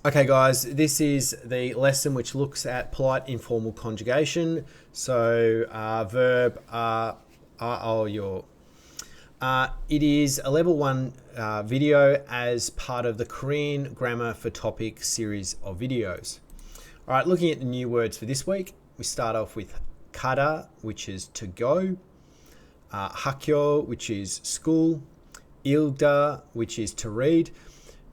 Okay guys, this is the lesson which looks at polite informal conjugation. So verb your. It is a level 1 video as part of the Korean Grammar for TOPIK series of videos. All right, looking at the new words for this week, we start off with 가다, which is to go, 학교, which is school, 읽다, which is to read.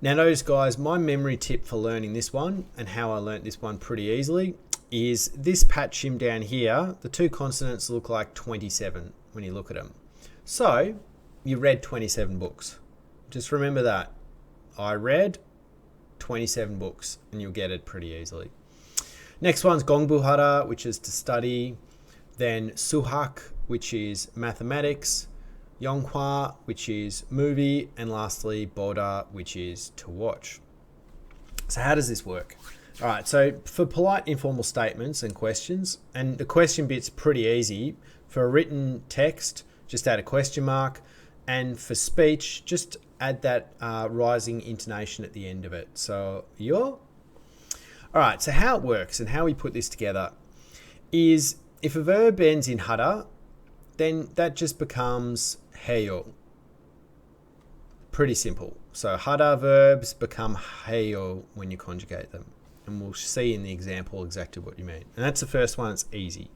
Now notice guys, my memory tip for learning this one and how I learnt this one pretty easily is this patchim down here. The two consonants look like 27 when you look at them. So you read 27 books. Just remember that. I read 27 books and you'll get it pretty easily. Next one's 공부하다, which is to study. Then 수학, which is mathematics. 영화, which is movie, and lastly 보다, which is to watch. So how does this work? All right, so for polite informal statements and questions, and the question bit's pretty easy. For a written text, just add a question mark, and for speech, just add that rising intonation at the end of it. So yo. All right, so how it works and how we put this together is if a verb ends in hada, then that just becomes heyo. Pretty simple. So hada verbs become heyo when you conjugate them. And we'll see in the example exactly what you mean. And that's the first one, it's easy.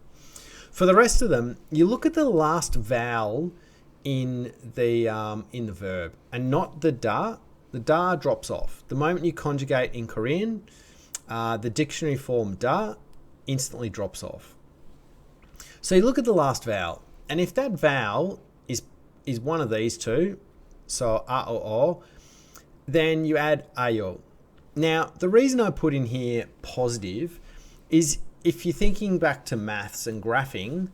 For the rest of them, you look at the last vowel in the verb and not the da. The da drops off. The moment you conjugate in Korean, the dictionary form da instantly drops off. So you look at the last vowel. And if that vowel is one of these two, so a or o, then you add ayo. Now, the reason I put in here positive is if you're thinking back to maths and graphing,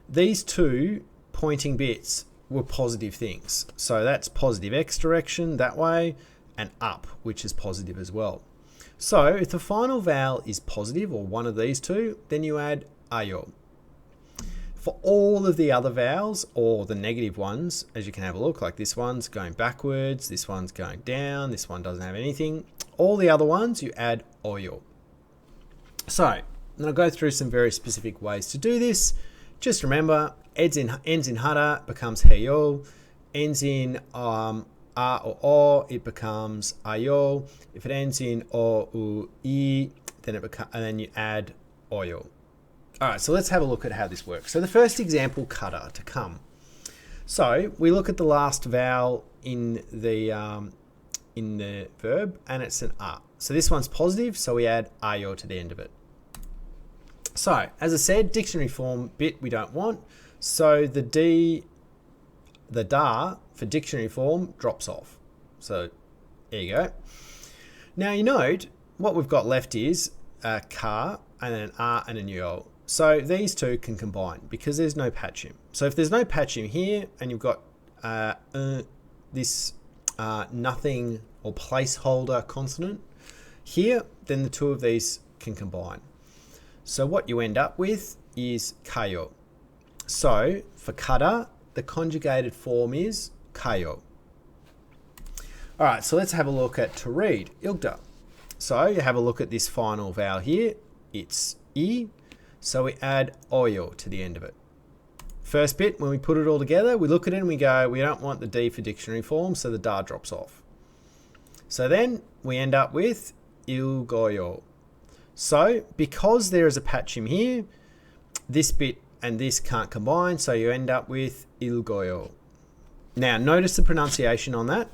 these two pointing bits were positive things. So that's positive X direction that way and up, which is positive as well. So if the final vowel is positive or one of these two, then you add ayo. For all of the other vowels, or the negative ones, as you can have a look, like this one's going backwards, this one's going down, this one doesn't have anything. All the other ones, you add oyo. So, I'm going to go through some very specific ways to do this. Just remember, ends in hara becomes heyo. Ends in a or o, it becomes ayo. If it ends in o, u, i, then and then you add oyo. All right, so let's have a look at how this works. So the first example, kada, to come. So we look at the last vowel in the verb, and it's an a. So this one's positive, so we add ayo to the end of it. So as I said, dictionary form bit we don't want. So the da for dictionary form drops off. So there you go. Now you note what we've got left is a ka and then an a and an yo. So these two can combine because there's no patchim. So if there's no patchim here and you've got this nothing or placeholder consonant here, then the two of these can combine. So what you end up with is kayo. So for kada, the conjugated form is kayo. All right, so let's have a look at to read, 읽다. So you have a look at this final vowel here. It's I. So we add oyo to the end of it. First bit, when we put it all together, we look at it and we go, we don't want the D for dictionary form, so the da drops off. So then we end up with 읽어요. So because there is a patchim here, this bit and this can't combine, so you end up with 읽어요. Now notice the pronunciation on that.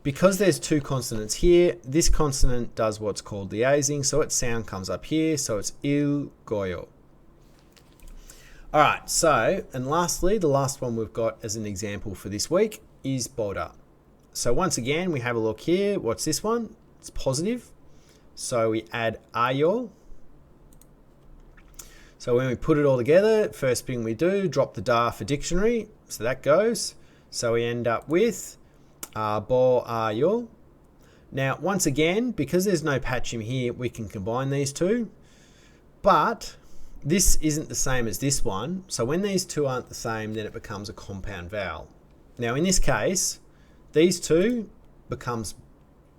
Because there's two consonants here, this consonant does what's called liaising, so its sound comes up here, so it's 읽어요. All right, so, and lastly, the last one we've got as an example for this week is 보다. So once again, we have a look here. What's this one? It's positive. So we add ayo. So when we put it all together, first thing we do, drop the da for dictionary. So that goes. So we end up with 보아요. Now, once again, because there's no patchim here, we can combine these two. But this isn't the same as this one. So when these two aren't the same, then it becomes a compound vowel. Now, in this case, these two becomes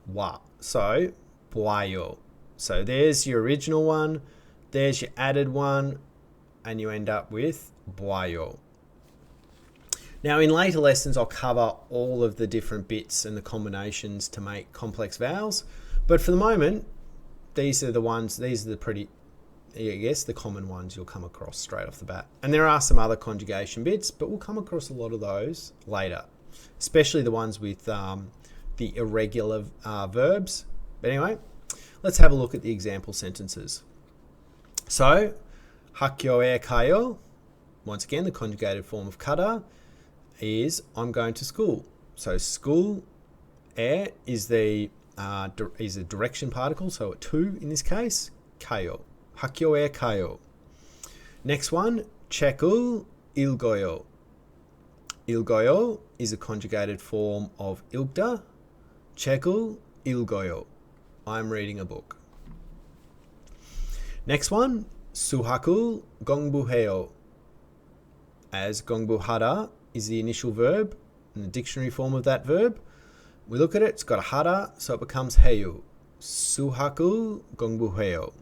wa. So 보아요. So there's your original one, there's your added one, and you end up with 보아요. Now in later lessons, I'll cover all of the different bits and the combinations to make complex vowels. But for the moment, these are the common ones you'll come across straight off the bat. And there are some other conjugation bits, but we'll come across a lot of those later, especially the ones with the irregular verbs. But anyway, let's have a look at the example sentences. So, 학교에 가요. Once again, the conjugated form of 가다 is I'm going to school. So school is a direction particle, so a to in this case. 가요. 학교에 가요. Next one, 책을 읽어요. 읽어요 is a conjugated form of 읽다. 책을 읽어요. I'm reading a book. Next one, 수학을 공부해요. As 공부하다 is the initial verb and the dictionary form of that verb. We look at it, it's got a 하다, so it becomes 해요. 수학을 공부해요.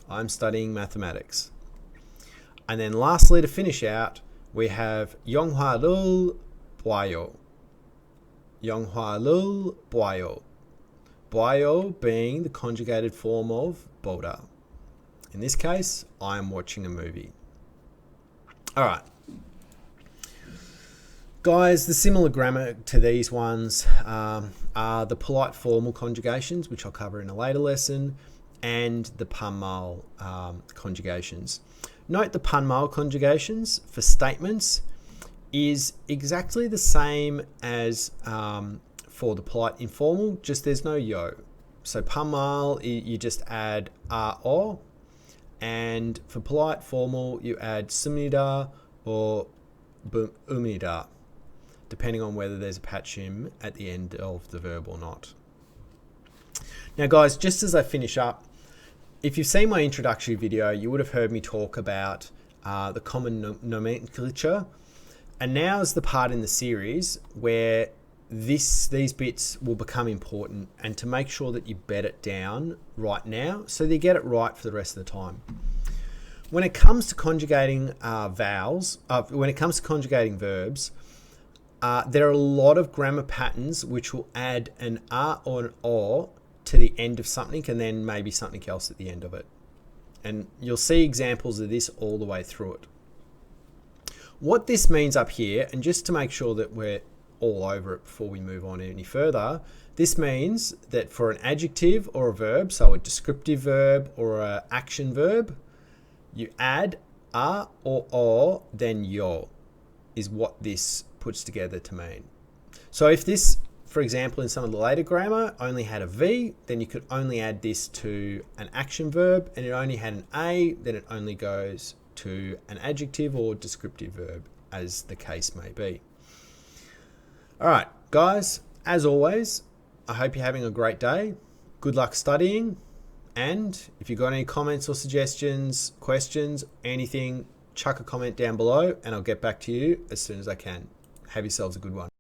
I'm studying mathematics. And then lastly, to finish out, we have 영화를 봐요. 영화를 봐요. 봐요 being the conjugated form of 보다. In this case, I am watching a movie. All right. Guys, the similar grammar to these ones are the polite formal conjugations, which I'll cover in a later lesson, and the punmal conjugations. Note the punmal conjugations for statements is exactly the same as for the polite informal, just there's no yo. So punmal, you just add or, and for polite formal, you add 씁니다 or 읍니다, depending on whether there's a patchim at the end of the verb or not. Now guys, just as I finish up, if you've seen my introductory video, you would have heard me talk about the common nomenclature. And now is the part in the series where these bits will become important, and to make sure that you bed it down right now so that you get it right for the rest of the time. When it comes to conjugating when it comes to conjugating verbs, there are a lot of grammar patterns which will add an or an o to the end of something and then maybe something else at the end of it. And you'll see examples of this all the way through it. What this means up here, and just to make sure that we're all over it before we move on any further, this means that for an adjective or a verb, so a descriptive verb or an action verb, you add a or o, then yo, is what this puts together to mean. So if this, for example, in some of the later grammar only had a V, then you could only add this to an action verb, and it only had an A, then it only goes to an adjective or descriptive verb, as the case may be. All right, guys, as always, I hope you're having a great day. Good luck studying. And if you've got any comments or suggestions, questions, anything, chuck a comment down below and I'll get back to you as soon as I can. Have yourselves a good one.